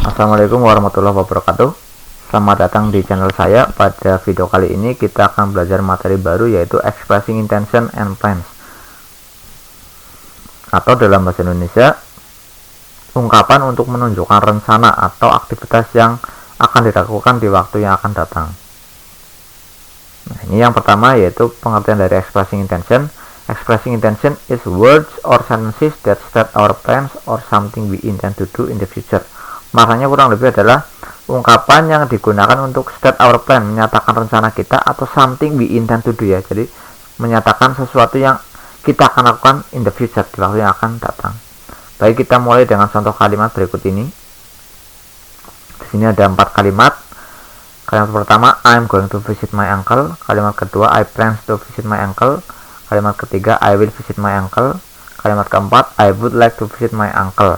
Assalamualaikum warahmatullahi wabarakatuh. Selamat datang di channel saya. Pada video kali ini kita akan belajar materi baru, yaitu expressing intention and plans, atau dalam bahasa Indonesia, ungkapan untuk menunjukkan rencana atau aktivitas yang akan dilakukan di waktu yang akan datang. Nah, ini yang pertama, yaitu pengertian dari expressing intention. Expressing intention is words or sentences that state our plans or something we intend to do in the future. Maknanya kurang lebih adalah ungkapan yang digunakan untuk state our plan, menyatakan rencana kita, atau something we intend to do, ya. Jadi menyatakan sesuatu yang kita akan lakukan in the future, di waktu yang akan datang. Baik, kita mulai dengan contoh kalimat berikut ini. Di sini ada 4 kalimat. Kalimat pertama, I'm going to visit my uncle. Kalimat kedua, I plan to visit my uncle. Kalimat ketiga, I will visit my uncle. Kalimat keempat, I would like to visit my uncle.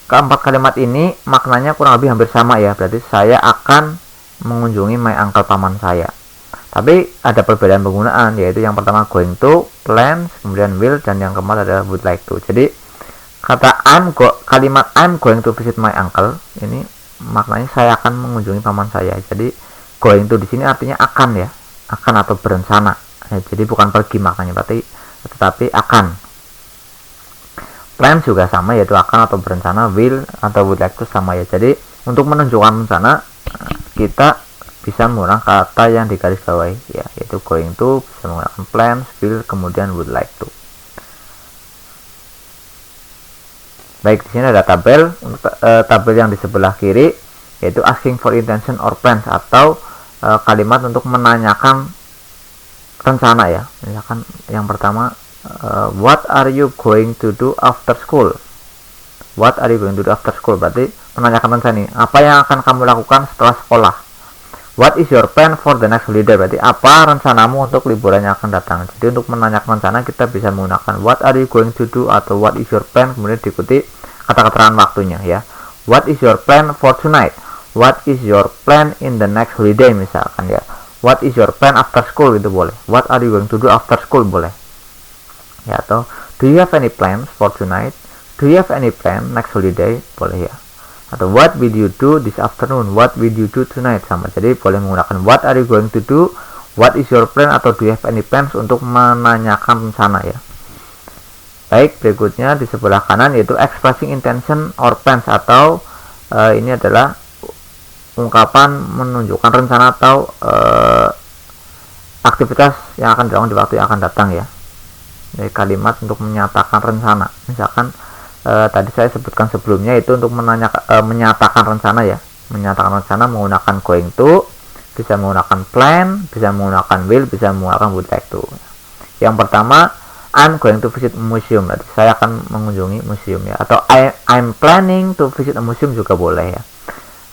Keempat kalimat ini maknanya kurang lebih hampir sama, ya. Berarti saya akan mengunjungi my uncle, paman saya. Tapi ada perbedaan penggunaan, yaitu yang pertama going to, plans, kemudian will, dan yang keempat adalah would like to. Jadi kata kalimat I'm going to visit my uncle ini maknanya saya akan mengunjungi paman saya. Jadi going to di sini artinya akan, ya, akan atau berencana. Ya, jadi bukan pergi maknanya, berarti tetapi akan. Plan juga sama, yaitu akan atau berencana. Will atau would like to sama, ya. Jadi untuk menunjukkan rencana kita bisa menggunakan kata yang digaris bawahi, ya, yaitu going to, bisa menggunakan plans, will, kemudian would like to. Baik, di sini ada tabel. Tabel yang di sebelah kiri yaitu asking for intention or plans, atau kalimat untuk menanyakan rencana, ya. Misalkan yang pertama, what are you going to do after school? What are you going to do after school? Berarti menanyakan rencana ini, apa yang akan kamu lakukan setelah sekolah? What is your plan for the next holiday? Berarti apa rencanamu untuk liburan yang akan datang? Jadi untuk menanyakan rencana kita bisa menggunakan what are you going to do atau what is your plan, kemudian diikuti kata keterangan waktunya, ya. What is your plan for tonight? What is your plan in the next holiday, misalkan, ya. What is your plan after school, itu boleh. What are you going to do after school, boleh, ya. Atau do you have any plans for tonight? Do you have any plan next holiday, boleh, ya. Atau what will you do this afternoon? What will you do tonight, sama. Jadi boleh menggunakan what are you going to do, what is your plan, atau do you have any plans untuk menanyakan rencana, ya. Baik, berikutnya di sebelah kanan yaitu expressing intention or plans, atau ini adalah ungkapan menunjukkan rencana atau aktivitas yang akan dilakukan di waktu yang akan datang, ya. Jadi kalimat untuk menyatakan rencana. Misalkan tadi saya sebutkan sebelumnya itu untuk menyatakan rencana, ya. Menyatakan rencana menggunakan going to, bisa menggunakan plan, bisa menggunakan will, bisa menggunakan would like to. Yang pertama, I'm going to visit a museum. Berarti saya akan mengunjungi museum, ya. Atau I'm planning to visit a museum juga boleh, ya.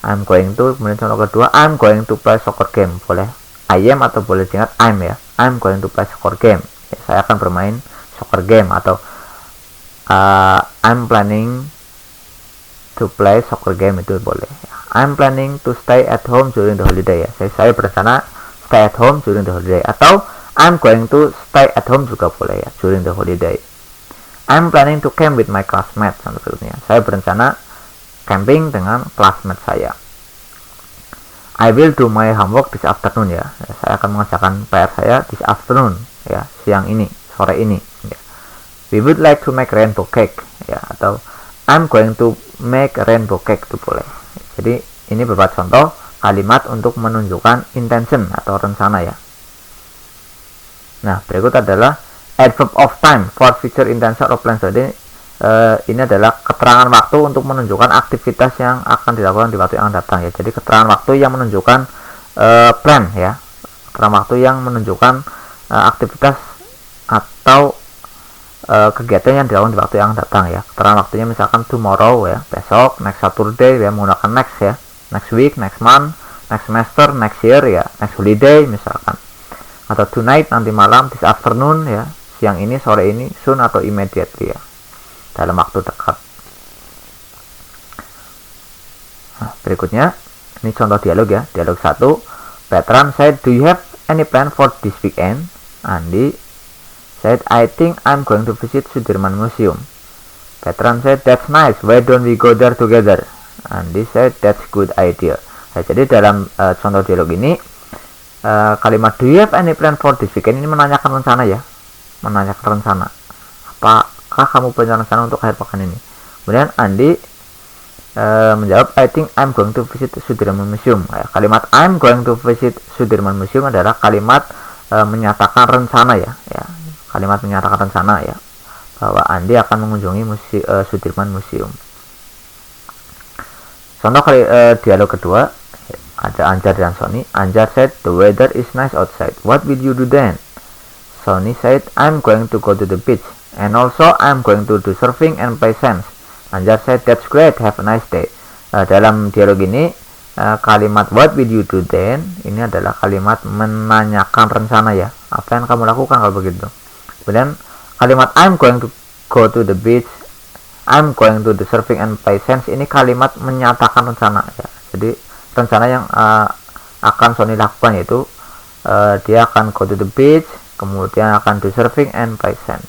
I'm going to, kemudian contoh kedua, I'm going to play soccer game, boleh I am atau boleh diingat I'm, ya. I'm going to play soccer game, ya, saya akan bermain soccer game. Atau I'm planning to play soccer game, itu boleh, ya. I'm planning to stay at home during the holiday, ya. Saya berencana stay at home during the holiday. Atau I'm going to stay at home juga boleh, ya, during the holiday. I'm planning to camp with my classmates, contohnya. Saya berencana camping dengan classmate saya. I will do my homework this afternoon, ya. Saya akan mengerjakan PR saya this afternoon, ya, siang ini, sore ini, ya. We would like to make rainbow cake, ya. Atau I'm going to make rainbow cake, itu boleh. Jadi ini beberapa contoh kalimat untuk menunjukkan intention atau rencana, ya. Nah, berikut adalah adverb of time for future intention or plans. Jadi ini adalah keterangan waktu untuk menunjukkan aktivitas yang akan dilakukan di waktu yang akan datang, ya. Jadi keterangan waktu yang menunjukkan plan, ya. Keterangan waktu yang menunjukkan aktivitas atau kegiatan yang dilakukan di waktu yang akan datang, ya. Keterangan waktunya misalkan tomorrow, ya, besok, next Saturday, ya, menggunakan next, ya. Next week, next month, next semester, next year, ya, next holiday misalkan. Atau tonight, nanti malam, this afternoon, ya, siang ini, sore ini, soon atau immediately, ya, dalam waktu dekat. Nah, berikutnya ini contoh dialog, ya. Dialog 1. Bertrand said, do you have any plan for this weekend? Andi said, I think I'm going to visit Sudirman Museum. Bertrand said, that's nice, why don't we go there together? Andy said that's good idea. Nah, jadi dalam contoh dialog ini kalimat do you have any plan for this weekend ini menanyakan rencana ya, menanyakan rencana. Apakah kamu punya rencana untuk akhir pekan ini? Kemudian Andy menjawab I think I'm going to visit Sudirman Museum. Ya, kalimat I'm going to visit Sudirman Museum adalah kalimat menyatakan rencana ya, kalimat menyatakan rencana ya, bahwa Andy akan mengunjungi Sudirman Museum. Contoh dialog kedua ada Anjar dan Sony. Anjar said the weather is nice outside. What will you do then? Sony said I'm going to go to the beach and also I'm going to do surfing and play sand. Anjar said that's great, have a nice day. Dalam dialog ini kalimat what will you do then ini adalah kalimat menanyakan rencana ya, apa yang kamu lakukan kalau begitu. Kemudian kalimat I'm going to go to the beach, I'm going to do surfing and play sand ini kalimat menyatakan rencana ya. Jadi rencana yang akan Sony lakukan yaitu dia akan go to the beach, kemudian akan do surfing and play sand.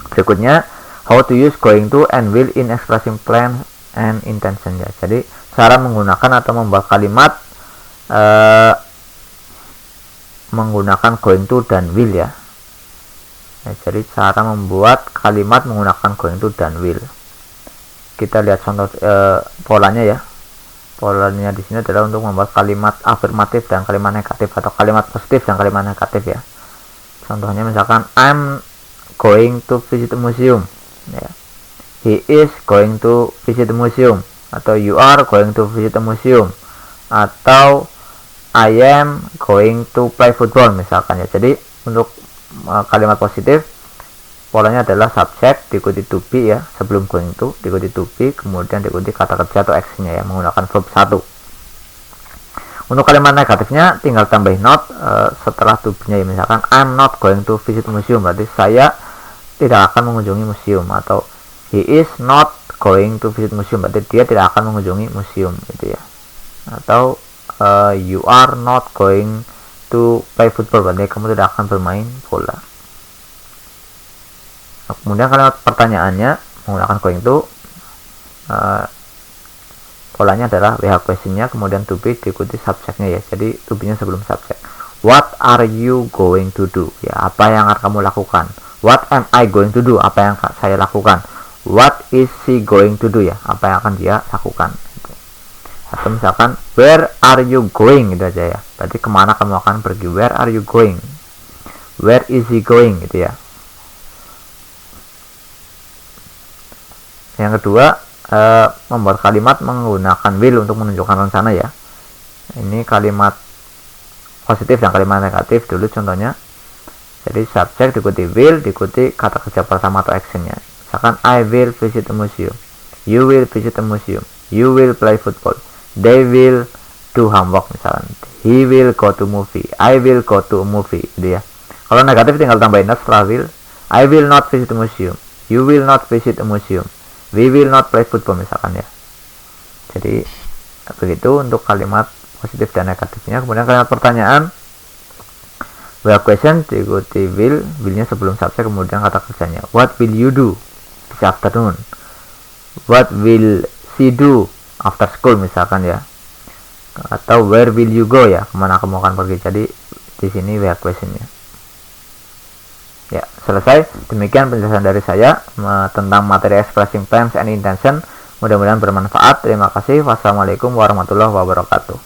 Berikutnya, how to use going to and will in expressing plan and intention ya. Jadi cara menggunakan atau membuat kalimat menggunakan going to dan will ya. Jadi cara membuat kalimat menggunakan going to dan will. Kita lihat contoh polanya ya. Polanya di sini adalah untuk membuat kalimat afirmatif dan kalimat negatif atau kalimat positif dan kalimat negatif ya. Contohnya misalkan I'm going to visit a museum ya. He is going to visit a museum, atau you are going to visit a museum, atau I am going to play football misalkan ya. Jadi untuk kalimat positif polanya adalah subject diikuti to be ya, sebelum going to diikuti to be, kemudian diikuti kata kerja atau actionnya ya, menggunakan verb 1. Untuk kalimat negatifnya tinggal tambahin not setelah to be-nya ya. Misalkan I'm not going to visit museum, berarti saya tidak akan mengunjungi museum, atau he is not going to visit museum, berarti dia tidak akan mengunjungi museum gitu ya. Atau you are not going to play football, berarti kamu tidak akan bermain bola. Nah, kemudian kalimat pertanyaannya menggunakan going to polanya adalah WH question-nya, kemudian to be diikuti subjeknya ya. Jadi to be-nya sebelum subjek. What are you going to do? Ya, apa yang akan kamu lakukan? What am I going to do? Apa yang saya lakukan? What is she going to do? Ya, apa yang akan dia lakukan? Atau misalkan where are you going? Gitu aja ya. Berarti kemana kamu akan pergi? Where are you going? Where is he going? Gitu ya. Yang kedua, membuat kalimat menggunakan will untuk menunjukkan rencana ya. Ini kalimat positif dan kalimat negatif dulu contohnya. Jadi subjek diikuti will, diikuti kata kerja pertama atau actionnya. Misalkan I will visit a museum, you will visit a museum, you will play football, they will do homework misalkan, he will go to movie, I will go to a movie gitu ya. Kalau negatif tinggal tambahin not setelah will. I will not visit a museum, you will not visit a museum, we will not play football misalkan ya. Jadi begitu untuk kalimat positif dan negatifnya. Kemudian kalimat pertanyaan WH question diikuti will, will-nya sebelum subjek, kemudian kata kerjanya. What will you do this afternoon? What will she do after school misalkan ya. Atau where will you go ya, kemana kamu akan pergi. Jadi di sini WH question-nya. Ya, selesai. Demikian penjelasan dari saya tentang materi expressing plans and intention. Mudah-mudahan bermanfaat. Terima kasih. Wassalamualaikum warahmatullahi wabarakatuh.